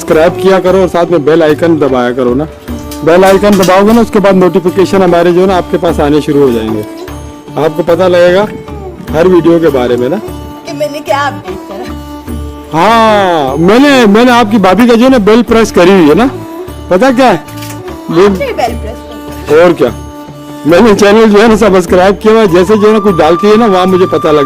Subscribe किया करो और साथ में बेल आइकन दबाया करो ना। बेल आइकन दबाओगे ना, उसके बाद नोटिफिकेशन हमारे जो है ना आपके पास आने शुरू हो जाएंगे। आपको पता लगेगा हर वीडियो के बारे में ना कि मैंने क्या अपडेट करा। हाँ, मैंने आपकी भाभी का जो है ना बेल प्रेस करी हुई है ना, पता क्या है? बेल प्रेस कर। और क्या, मैंने चैनल जो है ना सब्सक्राइब किया हुआ, जैसे जो है ना कुछ डालती है ना वहाँ मुझे पता लग।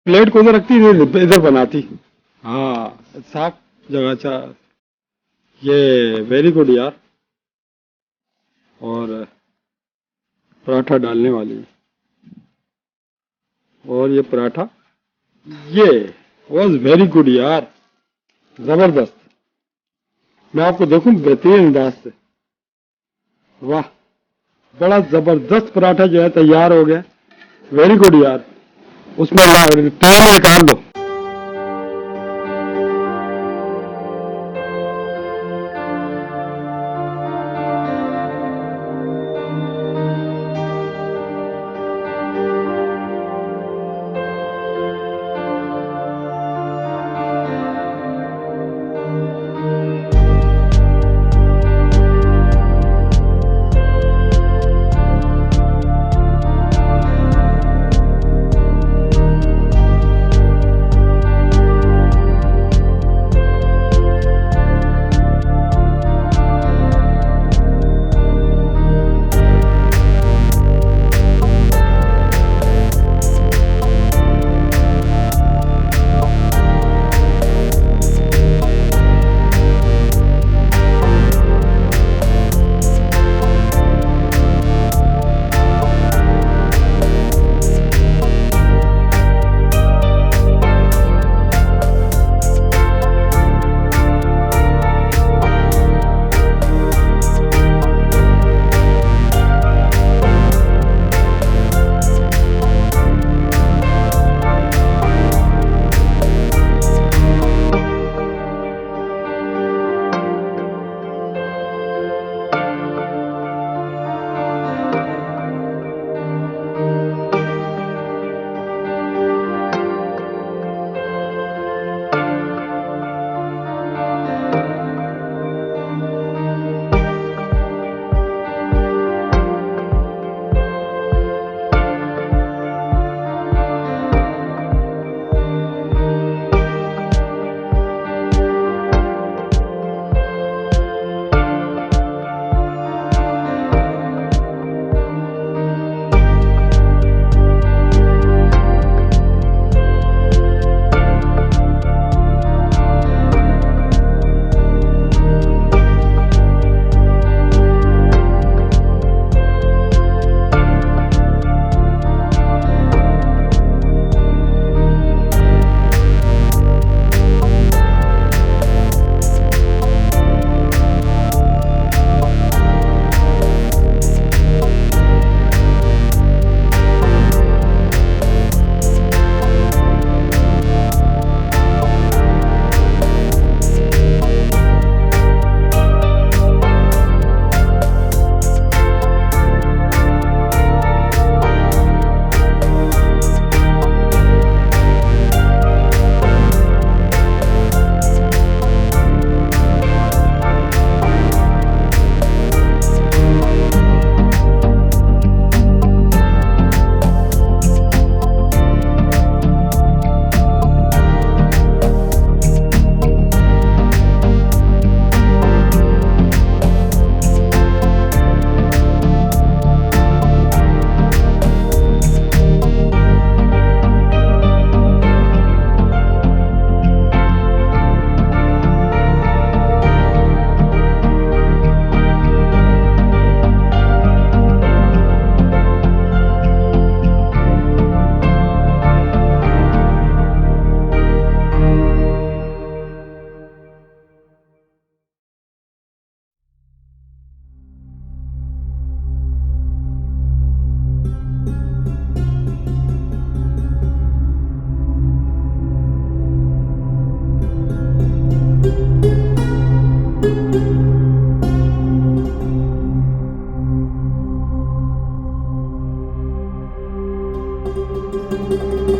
प्लेट को उधर रखती इधर बनाती। हाँ, साफ जगह। अच्छा, ये वेरी गुड यार। और पराठा डालने वाली है, और ये पराठा, ये वॉज वेरी गुड यार, जबरदस्त। मैं आपको देखूं बेहतरीन अंदाज से। वाह, बड़ा जबरदस्त पराठा जो है तैयार हो गया। वेरी गुड यार। उसमें ट्रे में निकाल दो।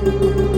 है।